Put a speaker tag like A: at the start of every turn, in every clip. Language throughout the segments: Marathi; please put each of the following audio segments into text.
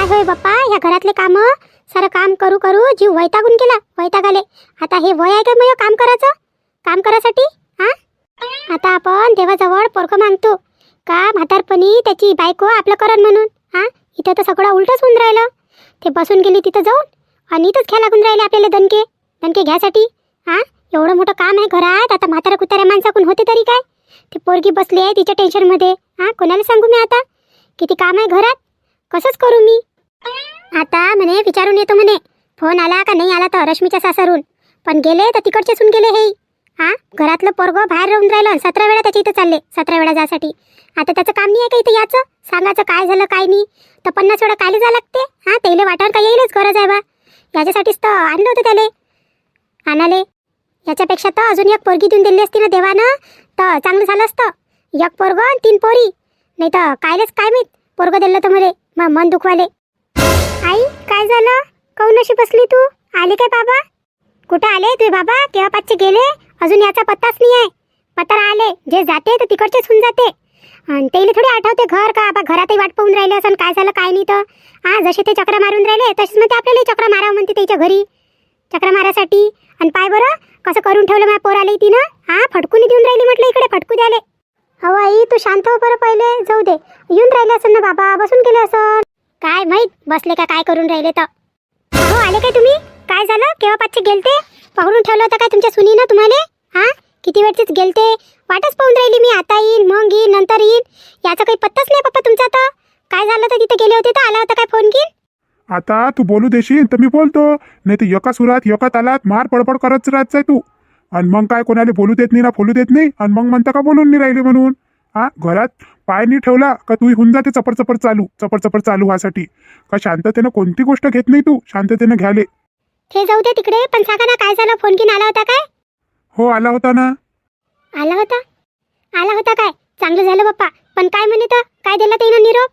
A: होय बाप्पा, ह्या घरातले काम सारं काम करू करू जीव वैतागून गेला, वैताग आले. आता हे वय आहे का मग काम करायचं, काम करायसाठी? हा, आता आपण देवाजवळ पोरकं मागतो का म्हातारपणी त्याची बायको आपलं करण म्हणून? हा, इथं तर सगळं उलटच होऊन राहिलं. ते बसून गेली तिथं जाऊन आणि इथंच घ्या लागून राहिले आपल्याला दणके दणके घ्यासाठी. हा, एवढं मोठं काम आहे घरात, आता म्हाताऱ्या कुताऱ्या माणसाकून होते तरी काय? ती पोरगी बसली आहे तिच्या टेन्शनमध्ये. हा, कोणाला सांगू मी आता किती काम आहे घरात, कसंच करू मी? आता म्हणे विचारून येतो म्हणे, फोन आला का नाही आला तर रश्मीच्या सासरून. पण गेले तर तिकडचेसून गेले हे. हा, घरातलं पोरगं बाहेर राहून राहिलं, 17 वेळा त्याच्या इथं चालले, 17 वेळा जासाठी. आता त्याचं काम नाही आहे का इथं याचं सांगायचं काय झालं काय नाही? तर 50 वेळा कायले जा लागते? हा, तेले वाटावर काय येईलच गरज आहे बा, याच्यासाठीच तर आणलं होतं त्याले आणाले. याच्यापेक्षा तर अजून एक पोरगी देऊन दिली असती ना देवानं, तर चांगलं झालं असतं. एक पोरगं आणि 3 पोरी, नाही तर कायलेच काय माहीत पोरगं दिलं तर मले मग मन दुखवाले. आई काय झालं, काऊन अशी बसली तू? आले काय बाबा? कुठं आले तुझे बाबा? केव्हा पाचचे गेले, अजून याचा पत्ताच नाही आहे. पत्ता आले जे जाते तर तिकडचेच होऊन जाते. आणि तेले थोडी आठवते घर का बा, घरातही वाट पाहून राहिले असं काय झालं काय नाही. तर हा, जसे ते चक्रा मारून राहिले तसेच मग ते आपल्याला चक्रा मारावं म्हणते त्याच्या घरी चक्रा मारासाठी. आणि पाय बरं कसं करून ठेवलं माझ्या पोराला तिनं. हा, फटकून देऊन राहिली म्हटलं, इकडे फटकू द्याले. हो आई तू शांत हो बरं पहिले, जाऊ दे. येऊन राहिले असं ना बाबा, बसून गेले असं काय माहीत बसले का काय करून राहिले. तर हो आले काय तुम्ही? काय झालं, केव्हा पाचशे गेलते? पाहून ठेवलं होतं काय तुमच्या सुनीनं तुम्हाला? हा, किती वेळचेच गेलते, वाटच पाहून राहिली मी. आता येईन मग येईन नंतर येईन, याचा काही पत्ताच नाही पप्पा तुमचा. तर काय झालं तर तिथे गेले होते तर आला होता काय फोन घेऊन?
B: आता तू बोलू देशील तर मी बोलतो, नाही तर एका सुरात एका तालात मार पडपड करत राहत जाय तू. आणि मग काय कोणाला बोलू देत नाही ना बोलू देत नाही, आणि मग म्हणता का बोलून नाही राहिले म्हणून? हा, घरात पाय नाही ठेवला का तू होऊन जाते चपड चपड चालू व्हासाठी. का शांततेनं कोणती गोष्ट घेत नाही तू, शांततेनं घ्याले.
A: हे जाऊ दे तिकडे, पण सांगा ना काय झालं, फोन घेऊन आला होता काय?
B: हो आला होता ना.
A: आला होता काय? चांगलं झालं बाप्पा. पण काय म्हणे तर काय दिला त्यानं निरोप?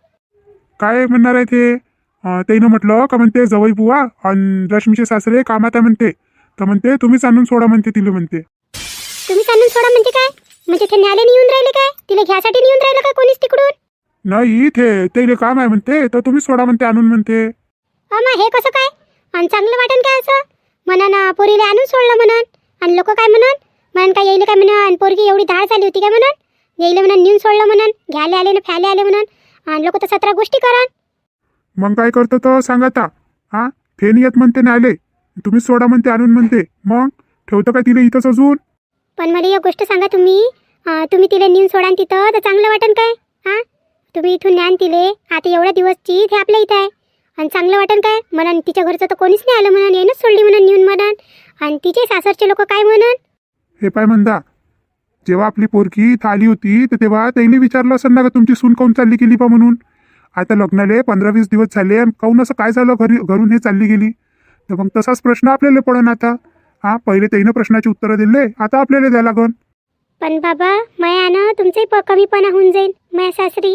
B: काय म्हणणार आहे ते? त्यानं म्हटलं का म्हणते जवळ बुवा आणि रश्मीचे सासरे कामात आहे म्हणते, तर म्हणते तुम्हीच आणून सोडा म्हणते तिला म्हणते.
A: तुम्हीच आणून सोडा म्हणजे काय? म्हणजे ते न्यायालयाने येऊन राहिले काय? तिला घ्यासाठी येऊन राहिलं का कोणीच तिकडून?
B: नाही ते काम आहे म्हणते, तर तुम्हीच सोडा म्हणते आणून म्हणते.
A: अम्मा हे कसं काय? आणि चांगलं वाटन काय असं? म्हणा ना पोरीला आणून सोडलं म्हणून, आणि लोक काय म्हणून काय येईल काय म्हणून, पोरगी एवढी धाड झाली होती काय म्हणून, येईल म्हणून नेऊन सोडलं म्हणून, घ्यायला आले ना फ्याले आले म्हणून, आणि लोक तर 17 गोष्टी करन.
B: मग काय करतो तर सांगा आता. हा, ते नाही येत म्हणते ना आले, तुम्ही सोडा म्हणते आणून म्हणते, मग ठेवतं काय तिला इथंच अजून?
A: पण मला एक गोष्ट सांगा, तुम्ही तिला नेऊन सोडा तिथं तर चांगलं वाटन काय? हा, तुम्ही इथून न्यान तिले, आता एवढ्या दिवसची ते आपल्या इथं आहे, आणि चांगलं वाटन काय म्हणून? तिच्या घरचं तर कोणीच नाही आलं म्हणून, येणंच सोडली म्हणून नेऊन म्हणून, आणि तिचे सासरचे लोक काय म्हणून?
B: हे पाय म्हणता, जेव्हा आपली पोरकी इथं आली होती तर तेव्हा त्यांनी विचारलं असं ना का तुमची सून काऊन चालली गेली बा म्हणून. आता लग्नाले 15-20 दिवस झाले, काऊन असं काय झालं घरून हे चालली गेली? तर मग तसाच प्रश्न आपल्याला पडन आता. हा, पहिले त्यानं प्रश्नाची उत्तरं दिले, आता आपल्याला द्यायला लागन.
A: पण बाबा मायानं तुमचंही कमीपणा होऊन जाईल माया सासरी.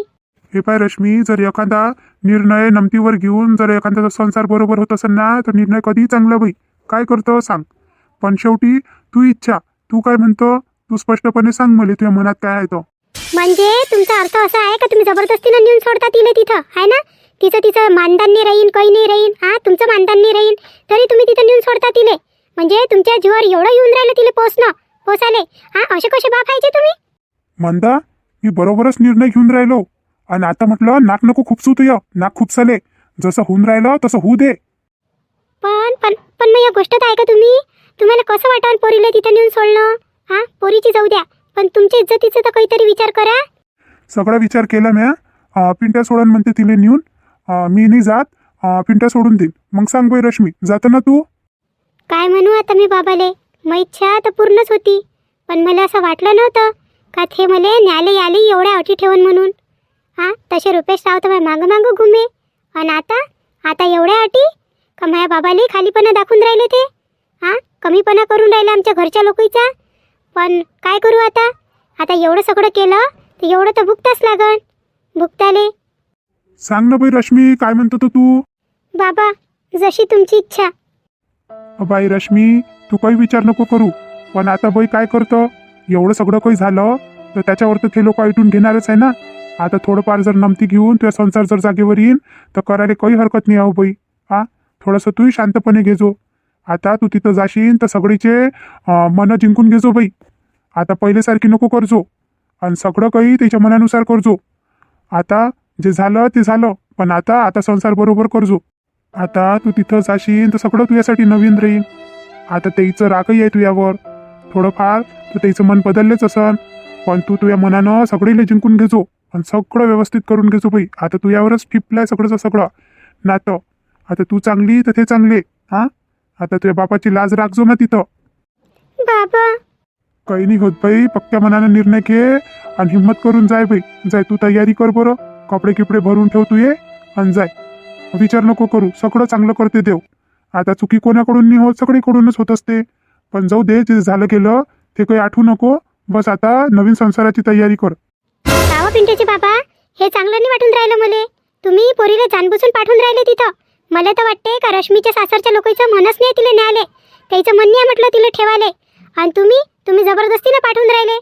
B: हे पाय रश्मी, जर एखादा निर्णय नमतीवर घेऊन जर एखाद्याचा संसार बरोबर होत असेल ना, तर निर्णय कधीही चांगला बाई. काय करतो सांग, पण शेवटी तू इच्छा, तू काय म्हणतो तू स्पष्टपणे सांग मला, तुझ्या मनात काय आहे तो.
A: म्हणजे तुमचा अर्थ असा आहे का तुम्ही जबरदस्तीनं नेऊन सोडता तिला तिथं, आहे ना? तिचं मानधन नाही राहीन, काही नाही राहीन. हा, तुमचं मानधन नाही राहीन तरी तुम्ही तिथं नेऊन सोडता तिले. म्हणजे तुमच्या जीवावर एवढं येऊन राहिलं तिला पोसाले. हा, असे कसे बाप पाहिजे तुम्ही?
B: म्हणता मी बरोबरच निर्णय घेऊन राहिलो, आणि आता म्हटलं नाक नको खूपसू तुझं, नाक खूपसाले. जसं होऊन राहिलं तसं होऊ दे.
A: पण मग या गोष्ट आहे का तुम्हाला कसं वाटलं पोरीला तिथं नेऊन सोडलं? हा, पोरीची जाऊ द्या, पण तुमच्या इज्जतीचा तर काहीतरी विचार करा.
B: सगळा विचार केला म्या. पिंट्या सोडून म्हणते तिला नेऊन, मी नाही जात, पिंट्या सोडून देईन. मग सांग बाई रश्मी, जात ना तू?
A: काय म्हणू आता मी बाबाले, मग इच्छा तर पूर्णच होती, पण मला असं वाटलं नव्हतं का ते मला न्याले याले एवढ्या अटी ठेवून म्हणून. हा, तसे रुपेश राव तर मागं घुमे, आणि आता एवढ्या अटी का माझ्या बाबाले खालीपणा दाखवून राहिले ते. हा, कमीपणा करून राहिले आमच्या घरच्या लोकांचा. पण काय करू आता एवढं सगळं केलं तर एवढं तर भुगताच लागन. भुगताले
B: सांग ना बाई रश्मी, काय म्हणतो तो तू?
A: बाबा जशी तुमची इच्छा.
B: बाई रश्मी, तू काही विचार नको करू, पण आता बाई काय करतो, एवढं सगळं काही झालं तर त्याच्यावर तर ते लोक ऐटून घेणारच आहे ना. आता थोडंफार जर नमती घेऊन तुझ्या संसार जर जागेवर येईन तर करायला काही हरकत नाही आहो बाई. हा, थोडंसं तूही शांतपणे घेजो. आता तू तिथं जाशील तर सगळीचे मनं जिंकून घेजो बाई. आता पहिल्यासारखी नको करजो आणि सगळं काही त्याच्या मनानुसार करजो. आता जे झालं ते झालं, पण आता संसार बरोबर करजो. आता तू तिथं जाशील तर सगळं तुझ्यासाठी नवीन राहील. आता त्याचं रागही आहे तुझ्यावर थोडंफार, तर त्याचं मन बदललेच असन, पण तू तुझ्या मनानं सगळीला जिंकून घेजो आणि सगळं व्यवस्थित करून घेजो बाई. आता तुझ्यावरच ठिपलाय सगळंच सगळं नातं. आता तू चांगली तर ते चांगले. हा, आता तुझ्या बापाची लाज राखजो ना तिथं.
A: बाबा
B: काही नाही होत बाई, पक्क्या मनानं निर्णय घे आणि हिंमत करून जाय बाई. जाय, तू तयारी कर बरं, कपडे किपडे भरून ठेव तू ये आणि जाय. विचार नको करू, सगळं चांगलं करते देव. आता चुकी कोणाकडून नाही होत, सगळीकडूनच होत असते. पण जाऊ दे, जे झालं गेलं ते काही आठवू नको. बस आता नवीन संसाराची तयारी कर.
A: गावा पिंट्याचे बाबा, हे चांगलं नाही वाटून राहिलं मले. तुम्ही पोरीला जानबुजून पाठवून राहिले तिथं. मला तर वाटते का रश्मीच्या सासरच्या लोकांचं मनच नाही तिला न्यायालय, त्याचं मन नाही म्हटलं तिला ठेवाले, आणि तुम्ही जबरदस्तीनं पाठवून राहिले.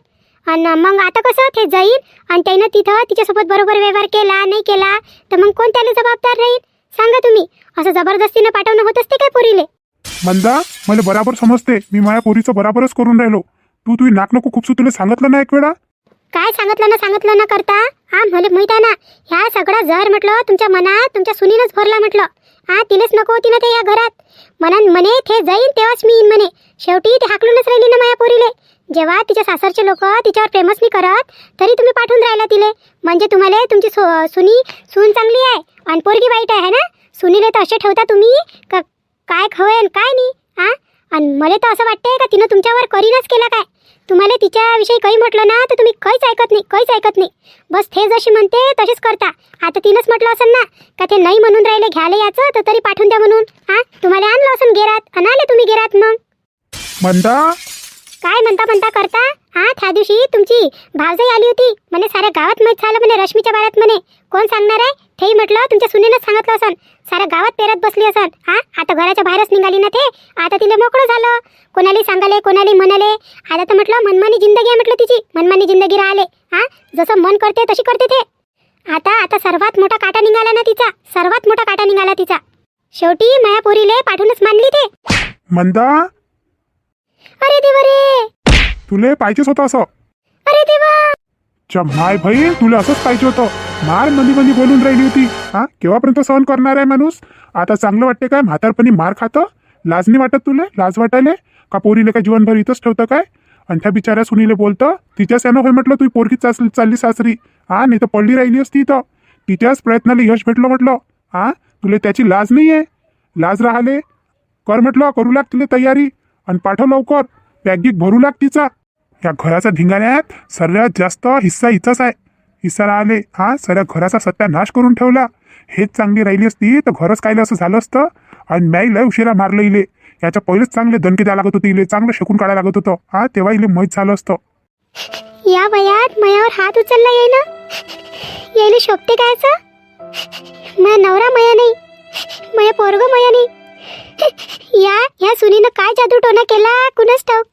A: आणि मग आता कसं ते जाईल आणि त्यानं तिथं तिच्यासोबत बरोबर व्यवहार केला नाही केला तर मग कोण त्याला जबाबदार राहील सांगा तुम्ही. असं जबरदस्तीनं पाठवणं होत असते काय पोरीले?
B: मंदा, मला बराबर समजते, मी माझ्या पोरीचं बराबरच करून राहिलो. तू नाक नको खूपसू, तुला सांगितलं ना एक वेळा.
A: काय सांगितलं ना करता? हा, मला माहित आहे ना, ह्या सगळा जर म्हटलं तुमच्या मनात तुमच्या सुनीनच भरला म्हटलं. हा, तिलेच नको होती ना ते या घरात. म्हणे ते जाईन तेव्हाच मी येईन म्हणे. शेवटी ते हाकलूनच राहिली ना माझ्या पोरीले. जेव्हा तिच्या सासरचे लोक तिच्यावर प्रेमच नाही करत तरी तुम्ही पाठवून राहिला तिले. म्हणजे तुम्हाला तुमची सून चांगली आहे आणि पोरगी वाईट आहे ना. सुनीले तर असे ठेवता तुम्ही काय खवेन काय नाही. हा, आणि मला तर असं वाटतंय का तिनं तुमच्यावर करीनच केला काय. तुम्हाला तिच्याविषयी काही म्हटलं ना तर तुम्ही काहीच ऐकत नाही. बस ते जशी म्हणते तशीच करता. आता तिनंच म्हटलं असेल ना का ते नाही म्हणून राहिले घ्यायला याचं तर तरी पाठवून द्या म्हणून. हा, तुम्हाला आणलं असेल गेरात आणि आले तुम्ही गेरात. मग
B: मंदा,
A: काय म्हणता करता? हा, त्या दिवशी तुमची भावजाई आली होती म्हणे, साऱ्या गावात माहीत झालं म्हणे रश्मीच्या बारात म्हणे. कोण सांगणार आहे? तेही म्हटलं तुमच्या सुनेनंच सांगितलं असन. साऱ्या गावात पेरत बसली असन. हा, आता घराच्या बाहेरच निघाली ना ते. आता तिला मोकळं झालं, कोणाला सांगाले कोणाला म्हणाले. आता तर म्हटलं मनमानी जिंदगी आहे म्हटलं तिची, मनमानी जिंदगी राहिले. हा, जसं मन करते तशी करते ते. आता सर्वात मोठा काटा निघाला ना तिचा, सर्वात मोठा काटा निघाला तिचा. शेवटी माया पोरीले पाठवूनच मानली ते.
B: मंदा,
A: अरे देवा रे,
B: तुले पाहिजेच होतं असं.
A: अरे देवा,
B: माय भाई, तुला असंच पाहिजे होतं. मार मध्ये बोलून राहिली होती. हा, केव्हापर्यंत सहन करणार आहे माणूस? आता चांगलं वाटते काय म्हातारपणी मार खातं? लाज नाही वाटत तुले? लाज वाटायले का? पोरीले काय जीवनभर इथंच ठेवतं काय? आणि त्या बिचाऱ्या सुनीले बोलतं तिच्याच यानं होय म्हटलं, तू पोरगी चालली सासरी. हा, नाही तर पडली राहिली असती इथं. तिच्याच प्रयत्नाला यश भेटलं म्हटलं. हा, तुला त्याची लाज नाही आहे? लाज राहिले कर म्हटलं, करू लाग तिला तयारी आणि पाठव लवकर. बॅग भरू लाग तिचा. या घराचा धिंगाण्यात सर्वात जास्त हिस्सा हिचाच आहे. हिस्सा राहिले. हा, सगळ्या घराचा सत्यानाश करून ठेवला. हेच चांगली राहिली असती तर घरच कायलं असं झालं असतं. आणि म्याही लय उशिरा मारलं इले. याच्या पहिलेच चांगले दणके द्यायला लागत होते इले, चांगलं शेकून काढायला लागत होतं. हा, तेव्हा इले माहीत झालं असतं.
A: या वयात मयावर हात उचलला येईना, यायला शोभते कायचं? माझा नवरा मया नाही, माझ्या पोरग मया नाही. या सुनीनं काय जादू टोना केला कुणास ठाऊक.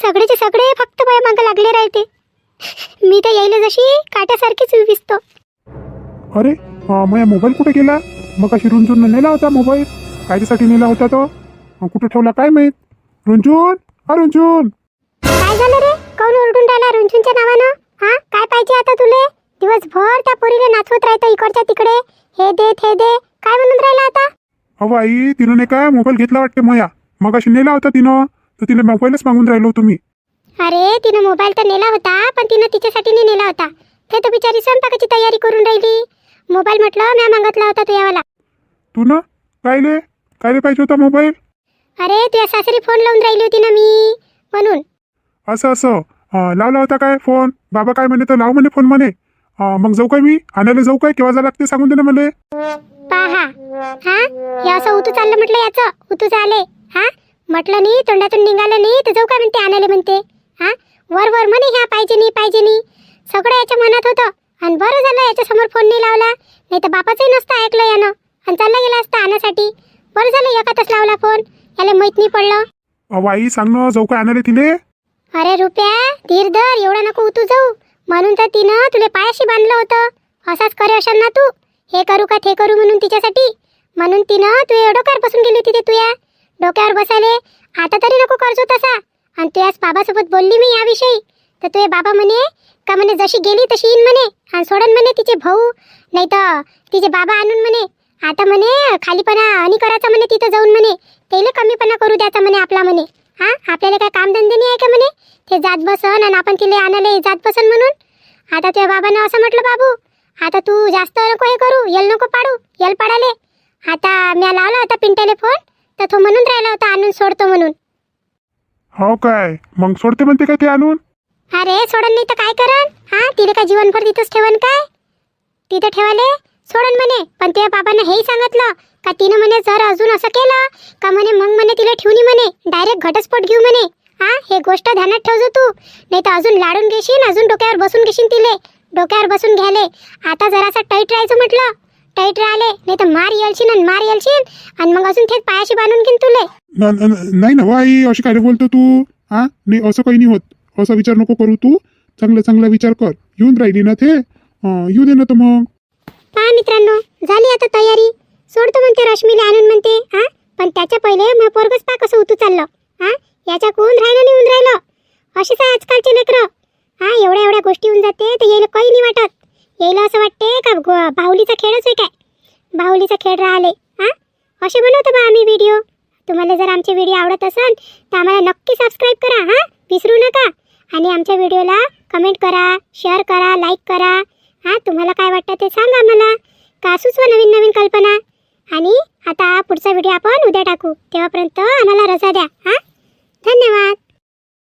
A: सगळेचे सगळे फक्त माझ्या मागं लागले राहते. मी तर यायला जशी काट्यासारखीच दिसतो.
B: अरे, माझा मोबाईल कुठे गेला? मग अशी रुंजून नेला होता मोबाईल. कायच्यासाठी नेला होता तो? कुठे ठेवला काय माहीत? रुंजून, रुंजून,
A: काय झालं रे? कोण ओरडून राहिला रुंजूनच्या नावानं? हा, काय पाहिजे आता तुले? दिवसभर त्या पोरीला नाचवत राहतं इकडच्या तिकडे, हे दे ते दे. काय म्हणून राहिला आता?
B: अहो आई, तिनं नाही काय मोबाईल घेतला वाटते मया. मग अशी नेला होता तिनं, तर तिला मोबाईलच मागून राहिलो तुम्ही.
A: अरे, तिनं मोबाईल तर नेला होता, पण तिनं तिच्यासाठी नाही नेला होता. ते तर बिचारी स्वयंपाकाची तयारी करून राहिली. मोबाईल म्हटलं म्या मागितला होता तो यावाला.
B: तू ना कायले पाहिजे होता मोबाईल?
A: अरे, तुझ्या सासरी फोन लावून राहिली होती ना मी, म्हणून.
B: असं लावला होता काय फोन? बाबा काय म्हणे तर लाव म्हणे फोन म्हणे. मग जाऊ काय मी आणायला? जाऊ काय? केव्हा जायला लागते सांगून दे ना मला.
A: पहा, हा, हे असं उतू चाललं म्हटलं, याचं उतू चाले. हा, म्हटलं नाही, तोंडातून निघालं नाही तर जाऊ काय म्हणते आणायला म्हणते. हा, वर म्हणे ह्या पाहिजे नाही. सगळं याच्या मनात होतं. आणि बरं झालं याच्या समोर फोन नाही लावला, नाही तर बापाचंही नसतं ऐकलं यानं आणि चालला गेला असता आणण्यासाठी. बरं झालं एकातच लावला फोन, याला माहित नाही पडलं.
B: अहो आई, सांग ना, जाऊ काय आणायला तिले?
A: अरे रुपया, धीर धर, एवढा नको उतू जाऊ. म्हणून तर तिनं तुले पायाशी बांधलं होतं. असाच करे अशाल ना तू, हे करू का ते करू म्हणून तिच्यासाठी. म्हणून तिनं तू डोक्यावर बसून गेली होती ते तुया डोक्यावर बसायले. आता तरी नको करजो तसा. आणि तू आज बाबासोबत बोलली मी याविषयी, तर तुझे बाबा म्हणे का म्हणे जशी गेली तशी येईन म्हणे, आणि सोडन म्हणे तिचे भाऊ नाही तर तिचे बाबा आणून म्हणे. आता म्हणे खालीपणा आणि करायचा म्हणे तिथं जाऊन म्हणे, त्याला कमीपणा करू द्यायचा म्हणे आपला म्हणे. हा, आपल्याला काय कामधंदे नाही आहे का म्हणे ते जात बसन आणि आपण तिला आणायला जात बसन म्हणून. आता तुझ्या बाबानं असं म्हटलं, बाबू आता तू जास्त नको हे करू, यल नको पाडू, यल पाडाले. आता मी लावला होता पिंट्याले फोन, तर तो म्हणून राहिला होता आणून सोडतो म्हणून.
B: हो काय, मग सोडते म्हणते काय ते आणून?
A: अरे सोडन नाही तर काय करन. हा, तिला काय जीवनभर तिथंच ठेवन काय, तिथं ठेवाले सोडन म्हणे. पण तुझ्या बाबांना हेही सांगितलं का तिनं म्हणे जर अजून असं केलं का म्हणे मग म्हणे तिला ठेवणी म्हणे डायरेक्ट घटस्फोट घेऊ म्हणे. हा, हे गोष्ट ध्यानात ठेवजो तू, नाही तर अजून लाडून घेशील, अजून डोक्यावर बसून घेशील तिले, डोक्यावर बसून घ्याले. आता जरासा टाईट राहायचं म्हटलं, टाईट राहिले नाही तर मार येलशील आणि मार येलशील, आणि मग अजून थेट पायाशी बांधून घेईन तुले.
B: नाही ना आई, अशी काय बोलतो तू? हा नाही, असं काही नाही होत. असा विचार नको करू तू, चांगला चांगला विचार कर. येऊन राहिली ना ते, येऊ दे ना तर मग.
A: पहा मित्रांनो, झाली आता तयारी. सोडतो म्हणते रश्मीला आणून म्हणते. हा, पण त्याच्या पहिले मग पोरगच पा कसं उतू चाललं. हा, याच्या कोण राहिलं नाही होऊन राहिलं. अशीच आहे आजकालचे लेकरं. हा, एवढ्या एवढ्या गोष्टी होऊन जाते तर यायला काही नाही वाटत. यायला असं वाटते का बाहुलीचा खेळच आहे काय, बाहुलीचा खेळ राहिले. हा, असे बनवतो बा आम्ही व्हिडिओ. तुम्हाला जर आमचे व्हिडिओ आवडत असेल तर आम्हाला नक्की सबस्क्राईब करा. हा, विसरू नका. आणि आमच्या व्हिडिओला कमेंट करा, शेअर करा, लाईक करा. हा, तुम्हाला काय वाटतं ते सांगा मला, का सुचवा नवीन नवीन कल्पना. आणि आता पुढचा व्हिडिओ आपण उद्या टाकू, तेव्हापर्यंत आम्हाला रजा द्या. हा, धन्यवाद.